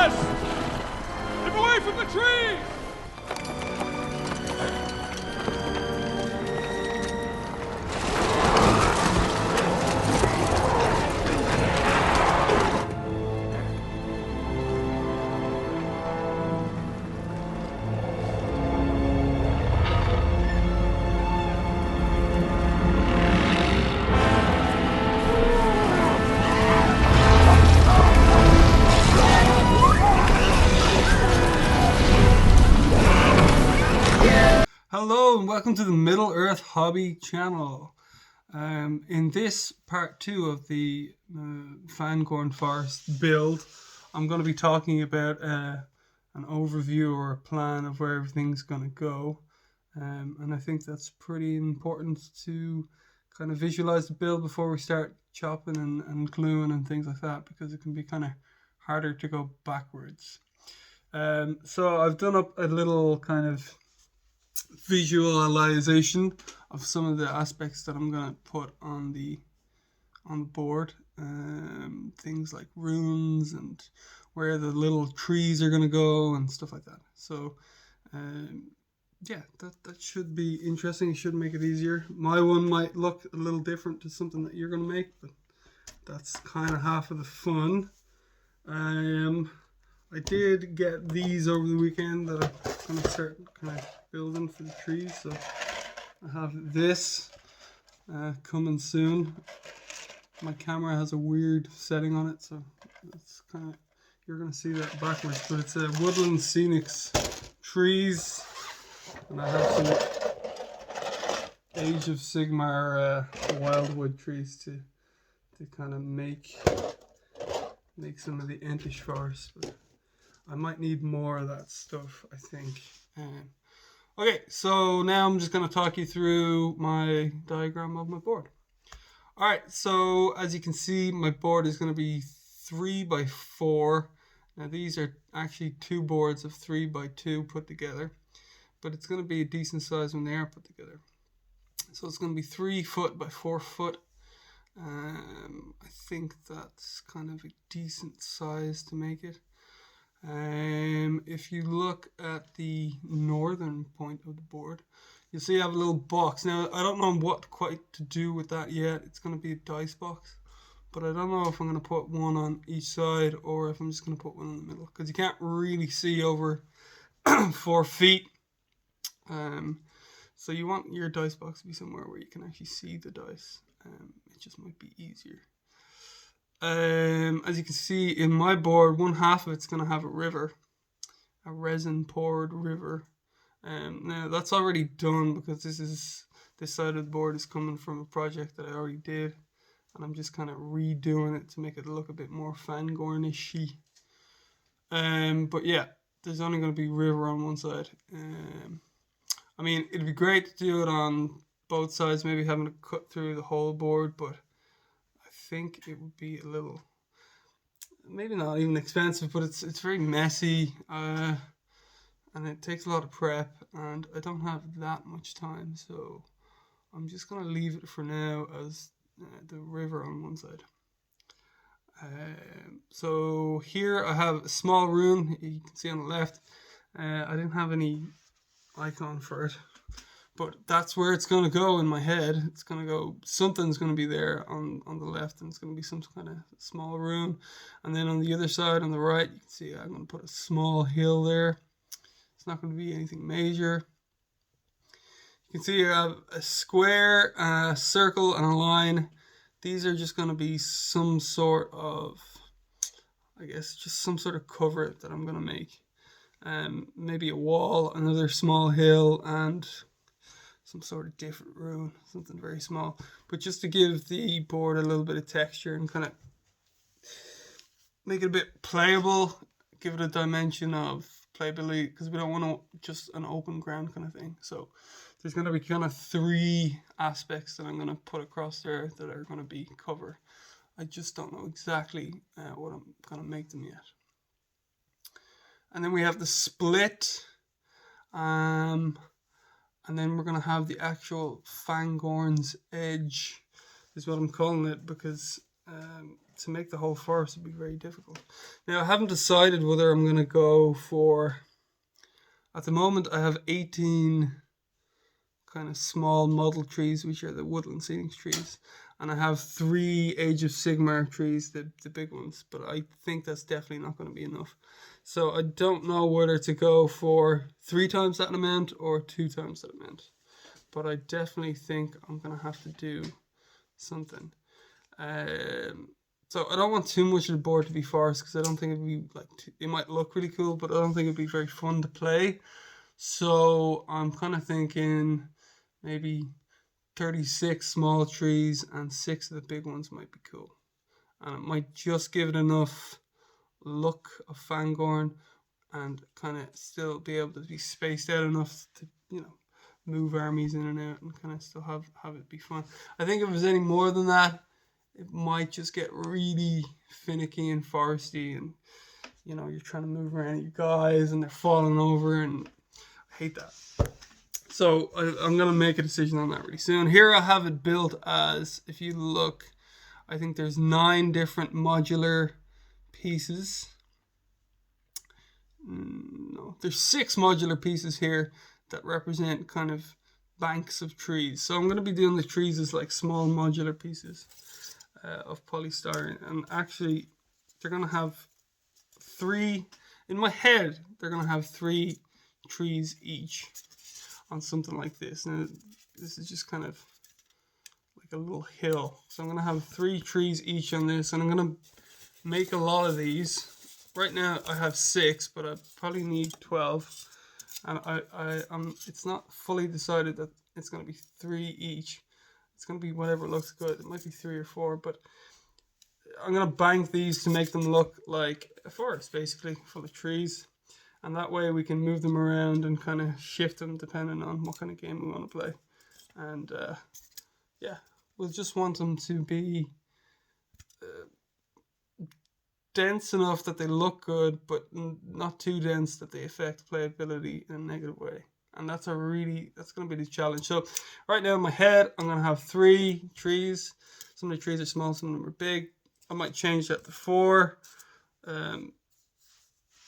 us! Keep away from the trees! Hello and welcome to the Middle Earth Hobby channel. In this part 2 of the Fangorn Forest build, I'm going to be talking about an overview or a plan of where everything's going to go. And I think that's pretty important to kind of visualize the build before we start chopping and gluing and things like that, because it can be kind of harder to go backwards. So I've done up a little kind of visualization of some of the aspects that I'm going to put on the board, things like runes and where the little trees are going to go and stuff like that. So yeah, that should be interesting. It should make it easier. My one might look a little different to something that you're going to make, but that's kind of half of the fun. I did get these over the weekend that I'm going to start kind of building for the trees. So I have this coming soon. My camera has a weird setting on it, so it's kind of, you're going to see that backwards. But it's a Woodland Scenics trees, and I have some Age of Sigmar wildwood trees to kind of make some of the Entish forest. But I might need more of that stuff, I think. Okay, so now I'm just going to talk you through my diagram of my board. Alright, so as you can see, my board is going to be 3x4. Now these are actually two boards of 3x2 put together, but it's going to be a decent size when they are put together. So it's going to be 3 foot by 4 foot. I think that's kind of a decent size to make it. If you look at the northern point of the board, you'll see I have a little box. Now, I don't know what quite to do with that yet. It's going to be a dice box, but I don't know if I'm going to put one on each side or if I'm just going to put one in the middle, because you can't really see over 4 feet. So you want your dice box to be somewhere where you can actually see the dice. It just might be easier. As you can see in my board, one half of it's going to have a river, a resin poured river. Now that's already done, because this side of the board is coming from a project that I already did, and I'm just kind of redoing it to make it look a bit more Fangorn-ishy. But yeah, there's only going to be river on one side. I mean, it'd be great to do it on both sides, maybe having to cut through the whole board, but I think it would be a little, maybe not even expensive, but it's very messy, and it takes a lot of prep, and I don't have that much time, so I'm just going to leave it for now as the river on one side. So here I have a small rune, you can see on the left. I didn't have any icon for it, but that's where it's going to go in my head. It's going to go, something's going to be there on the left, and it's going to be some kind of small rune. And then on the other side, on the right, you can see I'm going to put a small hill there. It's not going to be anything major. You can see I have a square, a circle, and a line. These are just going to be some sort of, I guess, just some sort of cover that I'm going to make. Maybe a wall, another small hill, and some sort of different rune, something very small, but just to give the board a little bit of texture and kind of make it a bit playable, give it a dimension of playability, because we don't want just an open ground kind of thing. So there's going to be kind of 3 aspects that I'm going to put across there that are going to be cover. I just don't know exactly what I'm going to make them yet. And then we have the split, and then we're going to have the actual Fangorn's edge, is what I'm calling it, because to make the whole forest would be very difficult. Now I haven't decided whether I'm going to go for, at the moment I have 18 kind of small model trees, which are the woodland scenic trees, and I have 3 Age of Sigmar trees, the big ones, but I think that's definitely not going to be enough. So I don't know whether to go for 3 times that amount or 2 times that amount, but I definitely think I'm going to have to do something. So I don't want too much of the board to be forest, because I don't think it'd be like, it might look really cool, but I don't think it'd be very fun to play. So I'm kind of thinking maybe 36 small trees and 6 of the big ones might be cool. And it might just give it enough look of Fangorn and kind of still be able to be spaced out enough to, you know, move armies in and out and kind of still have it be fun. I think if it was any more than that, it might just get really finicky and foresty, and, you know, you're trying to move around your guys and they're falling over, and I hate that. So I'm going to make a decision on that really soon. Here I have it built as, if you look, I think there's 9 different modular pieces. No, there's 6 modular pieces here that represent kind of banks of trees. So I'm going to be doing the trees as like small modular pieces of polystyrene. And actually, they're going to have 3, in my head, they're going to have 3 trees each on something like this. Now, this is just kind of like a little hill. So I'm going to have 3 trees each on this, and I'm going to make a lot of these. Right now I have 6, but I probably need 12. And it's not fully decided that it's going to be 3 each. It's going to be whatever looks good. It might be 3 or 4, but I'm going to bank these to make them look like a forest, basically, full of trees. And that way we can move them around and kind of shift them depending on what kind of game we want to play. And yeah, we'll just want them to be dense enough that they look good, but not too dense that they affect playability in a negative way. And that's going to be the challenge. So right now in my head, I'm going to have 3 trees. Some of the trees are small, some of them are big. I might change that to 4,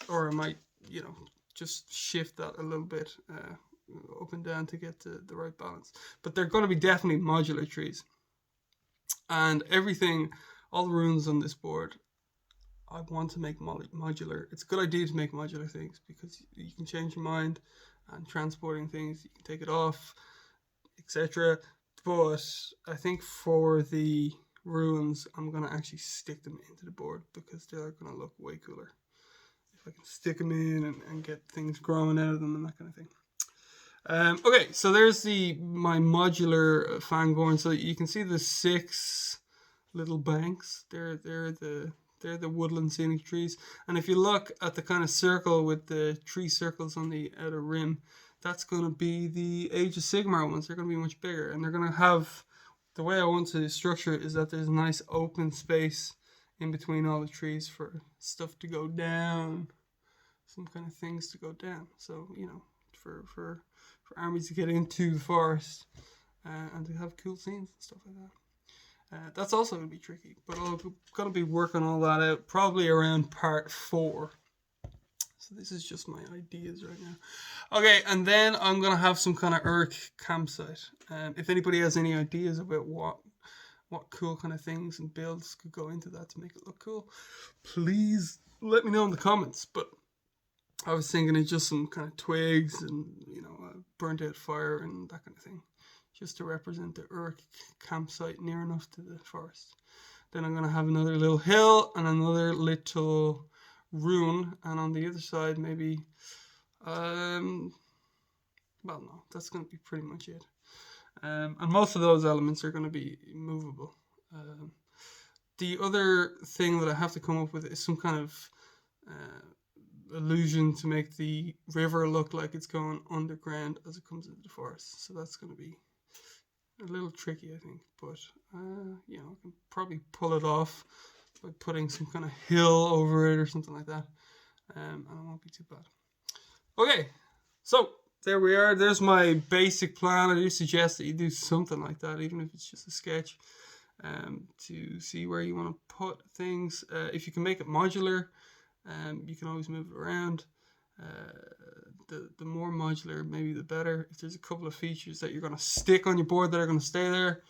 or I might, you know, just shift that a little bit up and down to get to the right balance. But they're going to be definitely modular trees. And everything, all the runes on this board, I want to make modular. It's a good idea to make modular things, because you can change your mind, and transporting things, you can take it off, etc. But I think for the runes, I'm going to actually stick them into the board, because they're going to look way cooler if I can stick them in and get things growing out of them and that kind of thing. Okay, so there's my modular Fangorn. So you can see the 6 little banks. They're the woodland scenic trees. And if you look at the kind of circle with the 3 circles on the outer rim, that's going to be the Age of Sigmar ones. They're going to be much bigger, and they're going to have, the way I want to structure it is that there's a nice open space in between all the trees for stuff to go down, some kind of things to go down. So, you know, for armies to get into the forest and to have cool scenes and stuff like that. That's also going to be tricky, but I'm going to be working all that out probably around part 4. So this is just my ideas right now. Okay, and then I'm going to have some kind of Urk campsite. If anybody has any ideas about what cool kind of things and builds could go into that to make it look cool, please let me know in the comments. But I was thinking of just some kind of twigs and, you know, burnt out fire and that kind of thing, just to represent the Urk campsite near enough to the forest. Then I'm going to have another little hill and another little rune, and on the other side maybe, well, no, that's going to be pretty much it. And most of those elements are going to be movable. The other thing that I have to come up with is some kind of illusion to make the river look like it's going underground as it comes into the forest. So that's going to be a little tricky, I think, but you know, I can probably pull it off by putting some kind of hill over it or something like that, and it won't be too bad. Okay, so there we are. There's my basic plan. I do suggest that you do something like that, even if it's just a sketch. to see where you want to put things. If you can make it modular, you can always move it around. The more modular, maybe the better. If there's a couple of features that you're going to stick on your board that are going to stay there,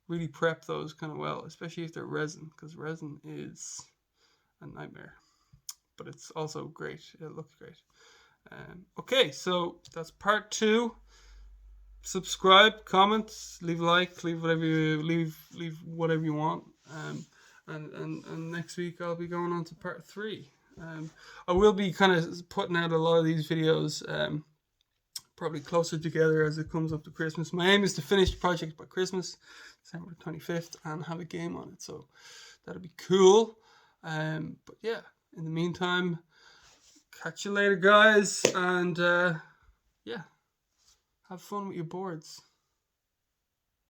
really prep those kind of well, especially if they're resin, because resin is a nightmare. But it's also great. It looks great. Okay, so that's part 2. Subscribe, comment, leave a like, leave whatever you want. And next week I'll be going on to part 3. I will be kind of putting out a lot of these videos probably closer together as it comes up to Christmas. My aim is to finish the project by Christmas, December 25th, and have a game on it. So that'll be cool. But yeah, in the meantime, catch you later, guys. And yeah, have fun with your boards.